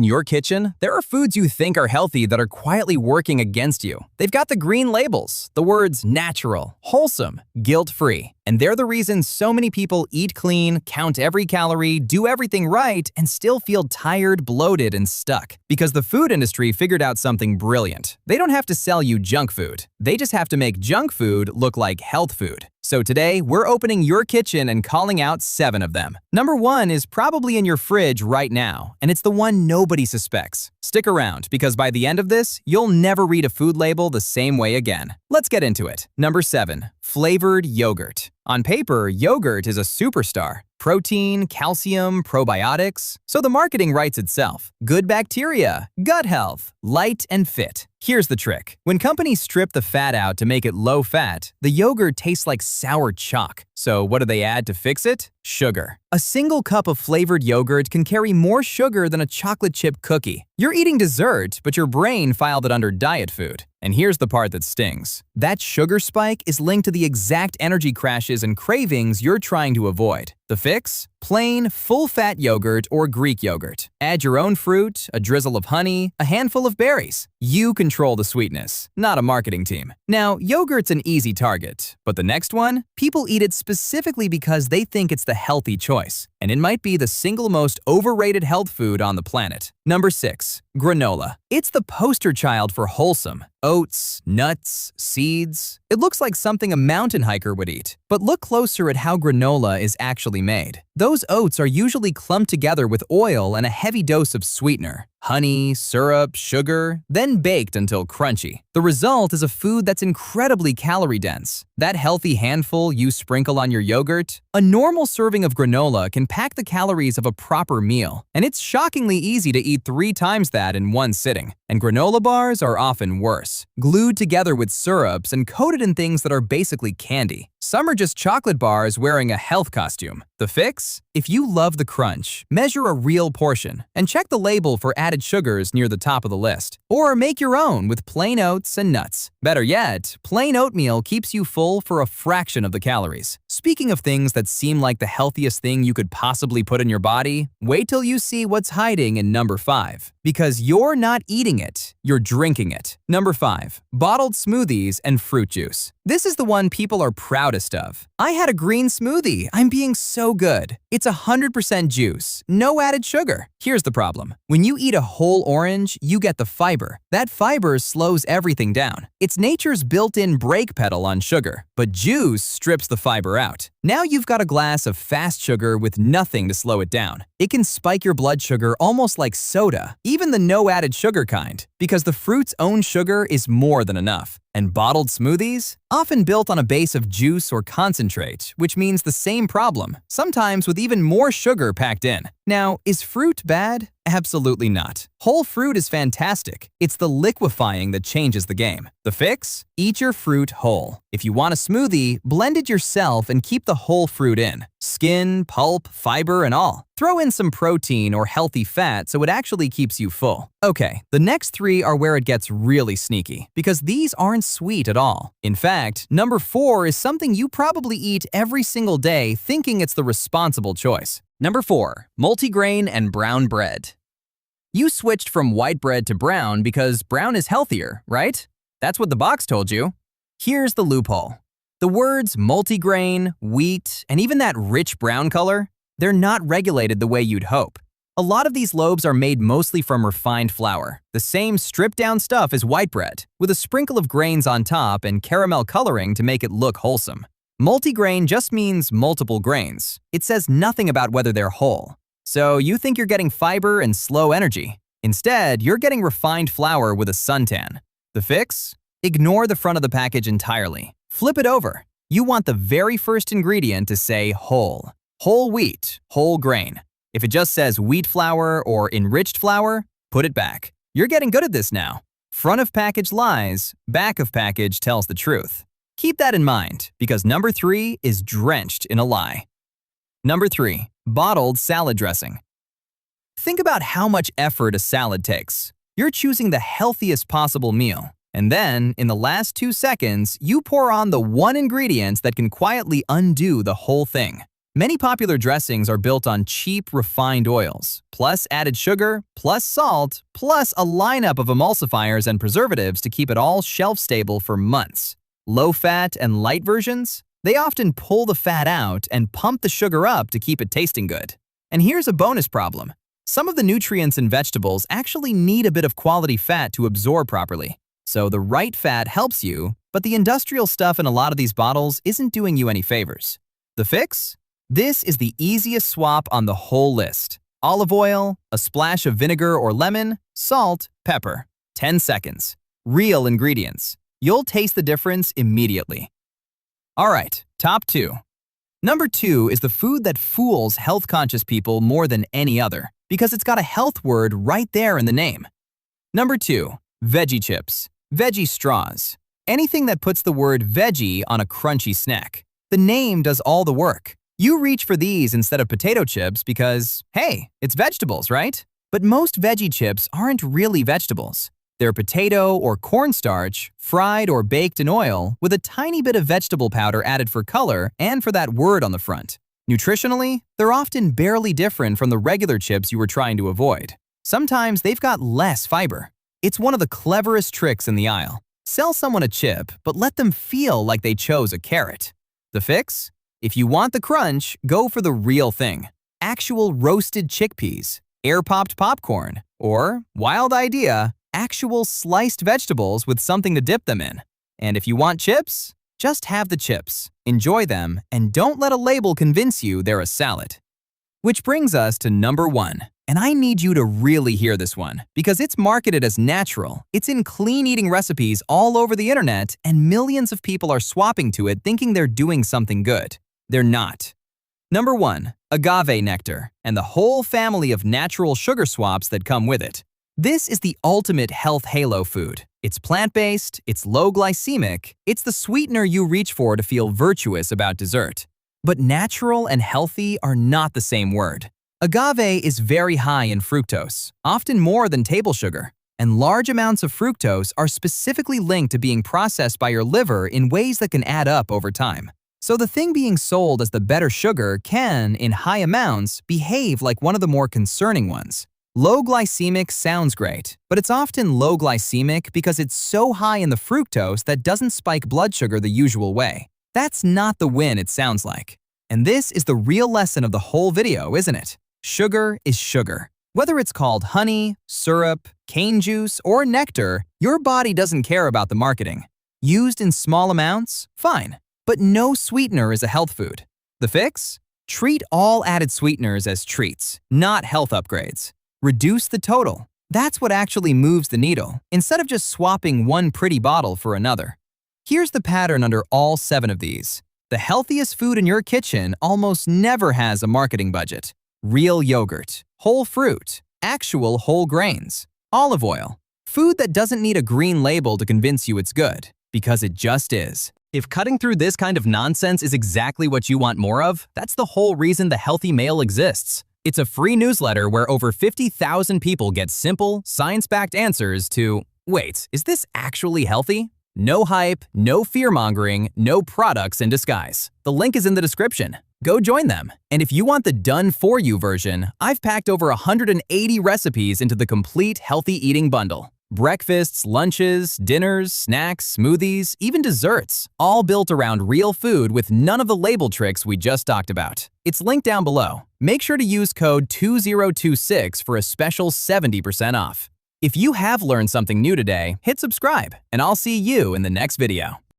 In your kitchen, there are foods you think are healthy that are quietly working against you. They've got the green labels, the words natural, wholesome, guilt-free, and they're the reason so many people eat clean, count every calorie, do everything right, and still feel tired, bloated, and stuck. Because the food industry figured out something brilliant. They don't have to sell you junk food. They just have to make junk food look like health food. So today, we're opening your kitchen and calling out 7 of them. Number 1 is probably in your fridge right now, and it's the one nobody suspects. Stick around, because by the end of this, you'll never read a food label the same way again. Let's get into it. Number 7. Flavored yogurt. On paper, yogurt is a superstar. Protein, calcium, probiotics. So the marketing writes itself. Good bacteria, gut health, light and fit. Here's the trick. When companies strip the fat out to make it low fat, the yogurt tastes like sour chalk. So what do they add to fix it? Sugar. A single cup of flavored yogurt can carry more sugar than a chocolate chip cookie. You're eating dessert, but your brain filed it under diet food. And here's the part that stings. That sugar spike is linked to the exact energy crashes and cravings you're trying to avoid. The fix? Plain, full-fat yogurt or Greek yogurt. Add your own fruit, a drizzle of honey, a handful of berries. You control the sweetness, not a marketing team. Now, yogurt's an easy target, but the next one? People eat it specifically because they think it's the healthy choice, and it might be the single most overrated health food on the planet. Number 6. Granola. It's the poster child for wholesome. Oats, nuts, seeds. It looks like something a mountain hiker would eat. But look closer at how granola is actually made. Those oats are usually clumped together with oil and a heavy dose of sweetener. Honey, syrup, sugar, then baked until crunchy. The result is a food that's incredibly calorie-dense. That healthy handful you sprinkle on your yogurt? A normal serving of granola can pack the calories of a proper meal, and it's shockingly easy to eat 3 times that in one sitting. And granola bars are often worse, glued together with syrups and coated in things that are basically candy. Some are just chocolate bars wearing a health costume. The fix? If you love the crunch, measure a real portion and check the label for added sugars near the top of the list. Or make your own with plain oats and nuts. Better yet, plain oatmeal keeps you full for a fraction of the calories. Speaking of things that seem like the healthiest thing you could possibly put in your body, wait till you see what's hiding in number 5. Because you're not eating it, you're drinking it. Number 5. Bottled smoothies and fruit juice. This is the one people are proudest of. I had a green smoothie. I'm being so good. It's 100% juice, no added sugar. Here's the problem. When you eat a whole orange, you get the fiber. That fiber slows everything down. It's nature's built-in brake pedal on sugar, but juice strips the fiber out. Now you've got a glass of fast sugar with nothing to slow it down. It can spike your blood sugar almost like soda, even the no added sugar kind, because the fruit's own sugar is more than enough. And bottled smoothies? Often built on a base of juice or concentrate, which means the same problem, sometimes with even more sugar packed in. Now, is fruit bad? Absolutely not. Whole fruit is fantastic. It's the liquefying that changes the game. The fix? Eat your fruit whole. If you want a smoothie, blend it yourself and keep the whole fruit in. Skin, pulp, fiber, and all. Throw in some protein or healthy fat so it actually keeps you full. Okay, the next 3 are where it gets really sneaky, because these aren't sweet at all. In fact, number 4 is something you probably eat every single day thinking it's the responsible choice. Number 4. Multigrain and brown bread. You switched from white bread to brown because brown is healthier, right? That's what the box told you. Here's the loophole. The words multigrain, wheat, and even that rich brown color, they're not regulated the way you'd hope. A lot of these loaves are made mostly from refined flour, the same stripped-down stuff as white bread, with a sprinkle of grains on top and caramel coloring to make it look wholesome. Multigrain just means multiple grains. It says nothing about whether they're whole. So you think you're getting fiber and slow energy. Instead, you're getting refined flour with a suntan. The fix? Ignore the front of the package entirely. Flip it over. You want the very first ingredient to say whole. Whole wheat, whole grain. If it just says wheat flour or enriched flour, put it back. You're getting good at this now. Front of package lies, back of package tells the truth. Keep that in mind, because number 3 is drenched in a lie. Number 3. Bottled salad dressing. Think about how much effort a salad takes. You're choosing the healthiest possible meal, and then, in the last 2 seconds, you pour on the one ingredient that can quietly undo the whole thing. Many popular dressings are built on cheap, refined oils, plus added sugar, plus salt, plus a lineup of emulsifiers and preservatives to keep it all shelf-stable for months. Low-fat and light versions? They often pull the fat out and pump the sugar up to keep it tasting good. And here's a bonus problem. Some of the nutrients in vegetables actually need a bit of quality fat to absorb properly. So the right fat helps you, but the industrial stuff in a lot of these bottles isn't doing you any favors. The fix? This is the easiest swap on the whole list. Olive oil, a splash of vinegar or lemon, salt, pepper. 10 seconds. Real ingredients. You'll taste the difference immediately. Alright, top 2. Number 2 is the food that fools health-conscious people more than any other, because it's got a health word right there in the name. Number 2. Veggie chips. Veggie straws. Anything that puts the word veggie on a crunchy snack. The name does all the work. You reach for these instead of potato chips because, hey, it's vegetables, right? But most veggie chips aren't really vegetables. They're potato or cornstarch, fried or baked in oil, with a tiny bit of vegetable powder added for color and for that word on the front. Nutritionally, they're often barely different from the regular chips you were trying to avoid. Sometimes they've got less fiber. It's one of the cleverest tricks in the aisle. Sell someone a chip, but let them feel like they chose a carrot. The fix? If you want the crunch, go for the real thing. Actual roasted chickpeas, air-popped popcorn, or, wild idea, actual sliced vegetables with something to dip them in. And if you want chips, just have the chips, enjoy them, and don't let a label convince you they're a salad. Which brings us to number 1. And I need you to really hear this one, because it's marketed as natural. It's in clean eating recipes all over the internet, and millions of people are swapping to it thinking they're doing something good. They're not. Number 1. Agave nectar, and the whole family of natural sugar swaps that come with it. This is the ultimate health halo food. It's plant-based, it's low glycemic, it's the sweetener you reach for to feel virtuous about dessert. But natural and healthy are not the same word. Agave is very high in fructose, often more than table sugar, and large amounts of fructose are specifically linked to being processed by your liver in ways that can add up over time. So the thing being sold as the better sugar can, in high amounts, behave like one of the more concerning ones. Low glycemic sounds great, but it's often low glycemic because it's so high in the fructose that doesn't spike blood sugar the usual way. That's not the win it sounds like. And this is the real lesson of the whole video, isn't it? Sugar is sugar. Whether it's called honey, syrup, cane juice, or nectar, your body doesn't care about the marketing. Used in small amounts? Fine. But no sweetener is a health food. The fix? Treat all added sweeteners as treats, not health upgrades. Reduce the total. That's what actually moves the needle, instead of just swapping one pretty bottle for another. Here's the pattern under all 7 of these. The healthiest food in your kitchen almost never has a marketing budget. Real yogurt, whole fruit, actual whole grains, olive oil. Food that doesn't need a green label to convince you it's good, because it just is. If cutting through this kind of nonsense is exactly what you want more of, that's the whole reason the Healthy Mail exists. It's a free newsletter where over 50,000 people get simple, science-backed answers to, wait, is this actually healthy? No hype, no fear-mongering, no products in disguise. The link is in the description. Go join them. And if you want the done-for-you version, I've packed over 180 recipes into the complete healthy eating bundle. Breakfasts, lunches, dinners, snacks, smoothies, even desserts, all built around real food with none of the label tricks we just talked about. It's linked down below. Make sure to use code 2026 for a special 70% off. If you have learned something new today, hit subscribe, and I'll see you in the next video.